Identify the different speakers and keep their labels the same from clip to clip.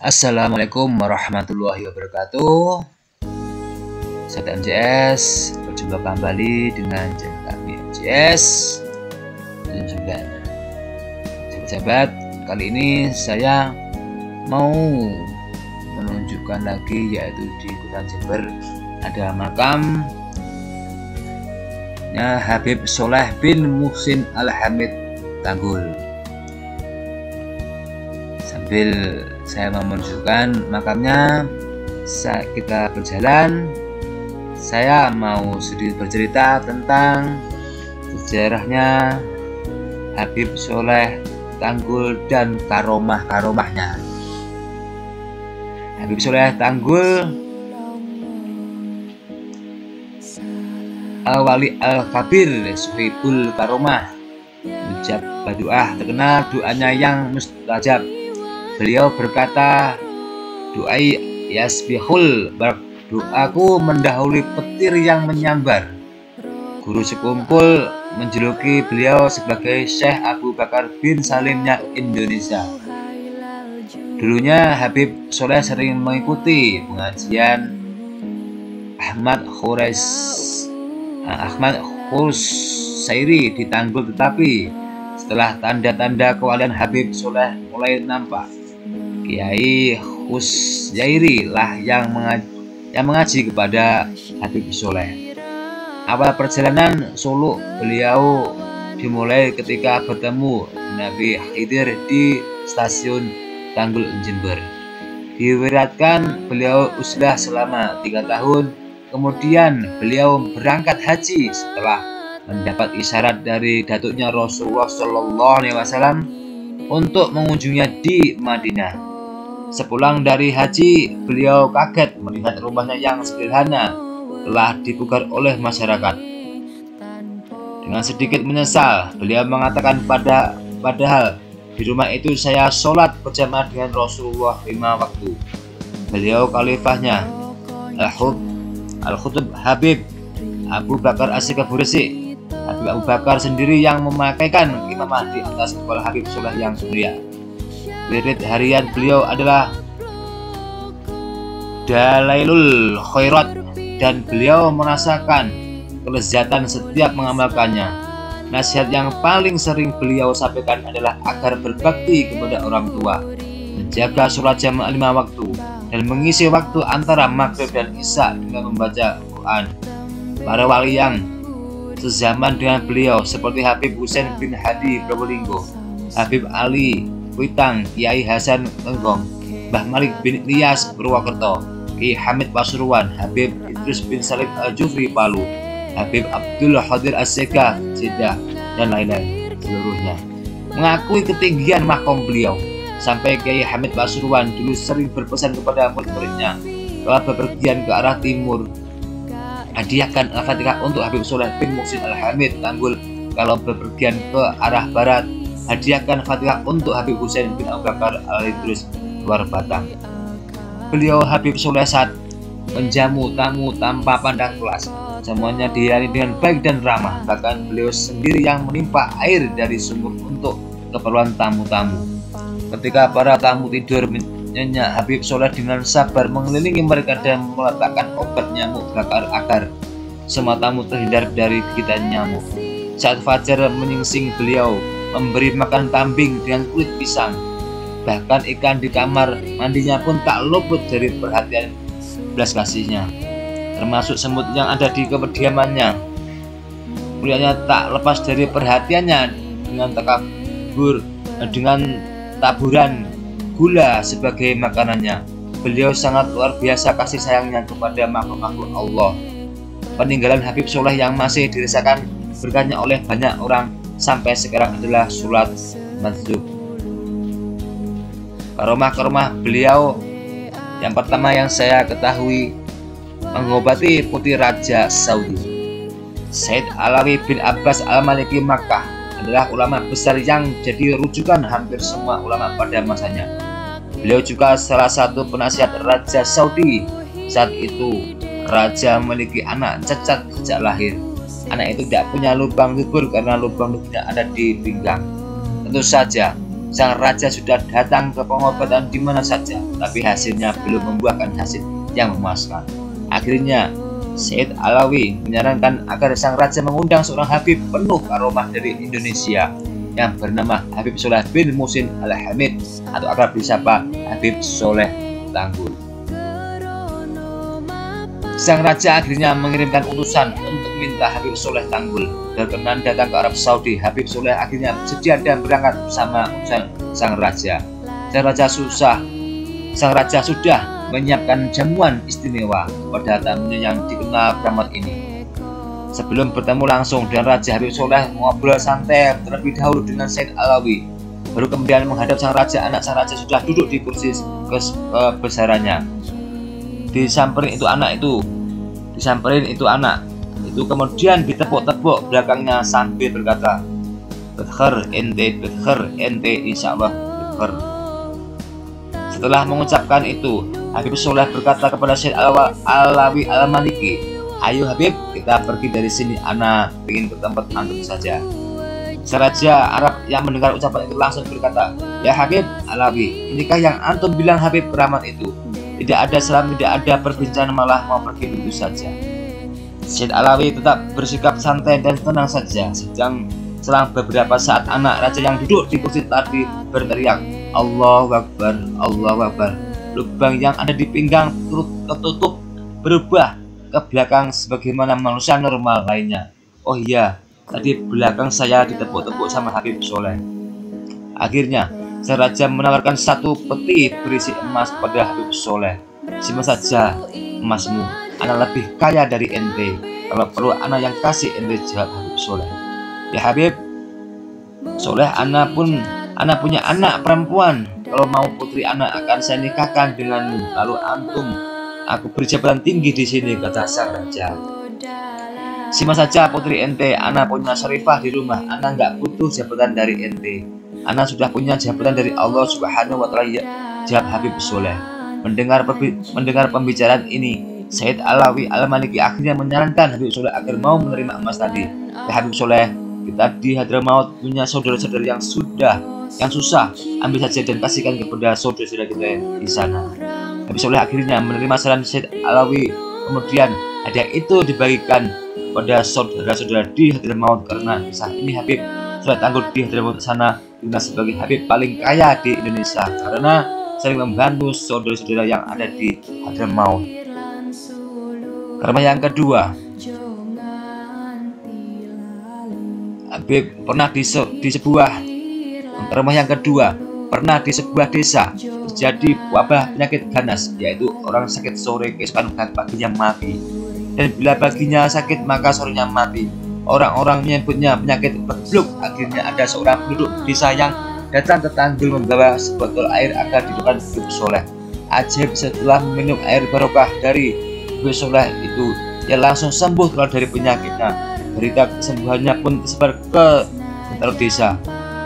Speaker 1: Assalamualaikum warahmatullahi wabarakatuh. Saya MJS, berjumpa kembali dengan channel kami MJS 79. Sahabat, kali ini saya mau menunjukkan lagi, yaitu di Kota Jember ada makam Habib Sholeh bin Muhsin Al-Hamid Tanggul. Sambil saya mau menunjukkan makamnya, kita berjalan. Saya mau sedikit bercerita tentang sejarahnya Habib Sholeh Tanggul dan karomah-karomahnya. Habib Sholeh Tanggul Al-Wali Al-Kabir Suhibul Karomah, mujab doa terkenal doanya yang mustajab. Beliau berkata, doai yasbihul, doaku mendahului petir yang menyambar. Guru sekumpul menjuluki beliau sebagai Syekh Abu Bakar bin Salimnya Indonesia. Dulunya Habib Sholeh sering mengikuti pengajian Ahmad Khusairi di Tanggul, tetapi setelah tanda-tanda kewalian Habib Sholeh mulai nampak, Kiai Khusairi lah yang mengaji kepada Habib Sholeh. Awal perjalanan suluk beliau dimulai ketika bertemu Nabi Khidir di stasiun Tanggul Jember. Diwiratkan beliau uslah selama 3 tahun. Kemudian beliau berangkat haji setelah mendapat isyarat dari datuknya Rasulullah SAW untuk mengunjunginya di Madinah. Sepulang dari haji, beliau kaget melihat rumahnya yang sederhana telah dipugar oleh masyarakat. Dengan sedikit menyesal, beliau mengatakan padahal di rumah itu saya sholat berjamaah dengan Rasulullah 5 waktu. Beliau khalifahnya Al-Khutub Habib Abu Bakar As-Sikabulsi. Habib Abu Bakar sendiri yang memakaikan imamah di atas kepala Habib Sholeh yang mulia. Wirid harian beliau adalah Dalailul Khairat, dan beliau merasakan kelezatan setiap mengamalkannya. Nasihat yang paling sering beliau sampaikan adalah agar berbakti kepada orang tua, menjaga sholat jamaah 5 waktu, dan mengisi waktu antara maghrib dan isya dengan membaca Quran. Para wali yang sezaman dengan beliau seperti Habib Husain bin Hadi Probolinggo, Habib Ali Kuitang, Kiai Hasan Lenggong, Mbah Malik bin Ilyas Purwokerto, Kiai Hamid Pasuruan, Habib Idrus bin Salim Al-Jufri Palu, Habib Abdul Qadir As-Sega Jeddah, dan lain-lain seluruhnya mengakui ketinggian makom beliau. Sampai Kiai Hamid Pasuruan dulu sering berpesan kepada murid-muridnya, kalau bepergian ke arah timur, hadiahkan Al-Fatihah untuk Habib Sholeh bin Muhsin Al-Hamid Tanggul. Kalau bepergian ke arah barat, hadiahkan Fatihah untuk Habib Husain bin Abu Bakar Al-Idrus luar Batang. Beliau Habib Sholeh saat menjamu tamu tanpa pandang kelas, semuanya dilayani dengan baik dan ramah. Bahkan beliau sendiri yang menimpa air dari sumur untuk keperluan tamu-tamu. Ketika para tamu tidur nyenyak, Habib Sholeh dengan sabar mengelilingi mereka dan meletakkan obat nyamuk bakar agar semua tamu terhindar dari gigitan nyamuk. Saat fajar menyingsing, beliau memberi makan kambing dengan kulit pisang. Bahkan ikan di kamar mandinya pun tak luput dari perhatian belas kasihnya, termasuk semut yang ada di kediamannya. Kuliahnya tak lepas dari perhatiannya dengan taburan gula sebagai makanannya. Beliau sangat luar biasa kasih sayangnya kepada makhluk-makhluk Allah. Peninggalan Habib Sholeh yang masih dirasakan berkahnya oleh banyak orang sampai sekarang adalah sholat mazhub. Karomah-karomah beliau yang pertama yang saya ketahui, mengobati putri Raja Saudi. Said Alawi bin Abbas Al-Maliki Makkah adalah ulama besar yang jadi rujukan hampir semua ulama pada masanya. Beliau juga salah satu penasihat Raja Saudi. Saat itu Raja memiliki anak cacat sejak lahir. Anak itu tidak punya lubang dubur karena lubang duburnya ada di pinggang. Tentu saja sang raja sudah datang ke pengobatan di mana saja, tapi hasilnya belum membuahkan hasil yang memuaskan. Akhirnya Said Alawi menyarankan agar sang raja mengundang seorang Habib penuh karomah dari Indonesia yang bernama Habib Soleh bin Muhsin Al-Hamid atau akrab disapa Habib Soleh Tanggul. Sang raja akhirnya mengirimkan utusan untuk minta Habib Soleh Tanggul berkenan datang ke Arab Saudi. Habib Soleh akhirnya bersedia dan berangkat bersama utusan sang raja. Sang raja sudah menyiapkan jamuan istimewa pada tamunya yang dikenal keramat ini. Sebelum bertemu langsung dengan Raja, Habib Soleh ngobrol santai terlebih dahulu dengan Said Alawi. Baru kemudian menghadap sang raja. Anak sang raja sudah duduk di kursi kebesarannya. Disamperin itu anak itu kemudian ditepuk-tepuk belakangnya sambil berkata, "Bedkhar ente insyaallah bedkhar." Setelah mengucapkan itu, Habib Soleh berkata kepada Said Alawi Al-Maliki, "Ayo Habib, kita pergi dari sini, ana ingin ke tempat antum saja." Raja Arab yang mendengar ucapan itu langsung berkata, "Ya Habib Alawi, inikah yang antum bilang Habib keramat itu? Tidak ada salam, tidak ada perbincangan, malah mau pergi begitu saja." Said Alawi tetap bersikap santai dan tenang saja. Selang beberapa saat, anak raja yang duduk di kursi tadi berteriak, "Allahu Akbar, Allahu Akbar." Lubang yang ada di pinggang tertutup berubah ke belakang sebagaimana manusia normal lainnya. "Oh iya, tadi belakang saya ditepuk-tepuk sama Habib Soleh." Akhirnya sang raja menawarkan satu peti berisi emas kepada Habib Soleh. "Simpan saja emasmu, anak lebih kaya dari ente. Kalau perlu anak yang kasih ente," jawab Habib Soleh. "Ya Habib Soleh, anak punya anak perempuan. Kalau mau putri anak akan saya nikahkan denganmu. Lalu antum aku beri jabatan tinggi di sini," kata sang raja. "Simpan saja putri ente, anak punya syarifah di rumah. Anak nggak butuh jabatan dari ente. Anak sudah punya jabatan dari Allah Subhanahu wa Ta'ala," jawab Habib Soleh. Mendengar pembicaraan ini, Said Alawi Al-Maliki akhirnya menyarankan Habib Soleh agar mau menerima emas tadi. "Ya Habib Soleh, kita di Hadramaut punya saudara-saudara yang susah, ambil saja dan kasihkan kepada saudara-saudara kita di sana." Habib Soleh akhirnya menerima saran Said Alawi. Kemudian hadiah itu dibagikan pada saudara-saudara di Hadramaut. Karena kisah ini, Habib Soleh Tanggul di Hadramaut sana dikenal sebagai Habib paling kaya di Indonesia karena sering membantu saudara-saudara yang ada di Hadramaut. Karena yang kedua, Habib pernah di sebuah desa terjadi wabah penyakit ganas, yaitu orang sakit sore keesokan paginya mati, dan bila paginya sakit maka sorenya mati. Orang-orang menyebutnya penyakit berbluk. Akhirnya ada seorang penduduk desa yang datang ke Tanggul membawa sebotol air agar diminum Habib Soleh. Ajaib, setelah minum air barokah dari Habib Soleh itu, ia langsung sembuh dari penyakitnya. Berita kesembuhannya pun tersebar ke seluruh desa.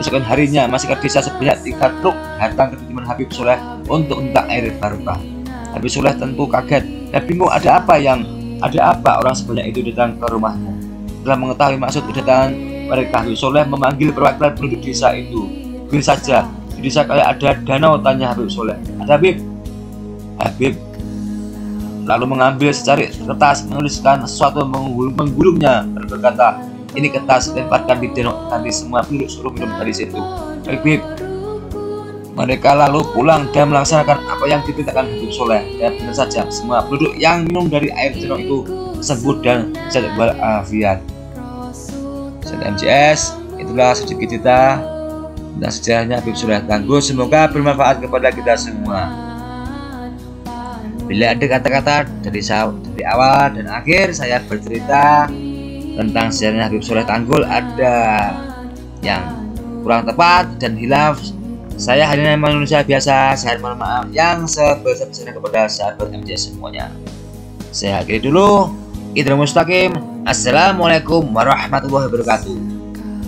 Speaker 1: Esokan harinya masyarakat desa sebanyak 3 truk datang ke kediaman Habib Soleh untuk minta air barokah. Habib Soleh tentu kaget dan bingung ada apa orang sebanyak itu datang ke rumahnya. Setelah mengetahui maksud kedatangan mereka, Habib Soleh memanggil perwakilan penduduk desa itu. "Begini saja, di desa kalian ada danau?" tanya Habib Soleh. "Ada Habib." Habib lalu mengambil secari kertas, menuliskan sesuatu, menggulungnya, dan berkata, "Ini kertas, lemparkan di danau, nanti semua penduduk suruh minum dari situ." Habib. Mereka lalu pulang dan melaksanakan apa yang diperintahkan Habib Soleh. Dan benar saja, semua penduduk yang minum dari air danau itu sembuh dan sehat walafiat. MCS, itulah sedikit cerita tentang sejarahnya Habib Soleh Tanggul. Semoga bermanfaat kepada kita semua. Bila ada kata-kata dari awal dan akhir saya bercerita tentang sejarahnya Habib Soleh Tanggul ada yang kurang tepat dan hilaf, saya hanya manusia biasa. Saya mohon maaf yang sebesar-besarnya kepada sahabat MCS semuanya. Saya akhiri dulu. Idul Mustaqim. Assalamualaikum warahmatullahi wabarakatuh.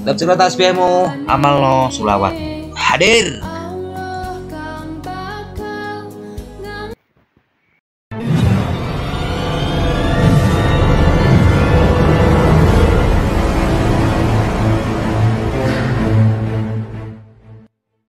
Speaker 1: Tetap cerita tasbihmu, amal lo, sulawat. Hadir.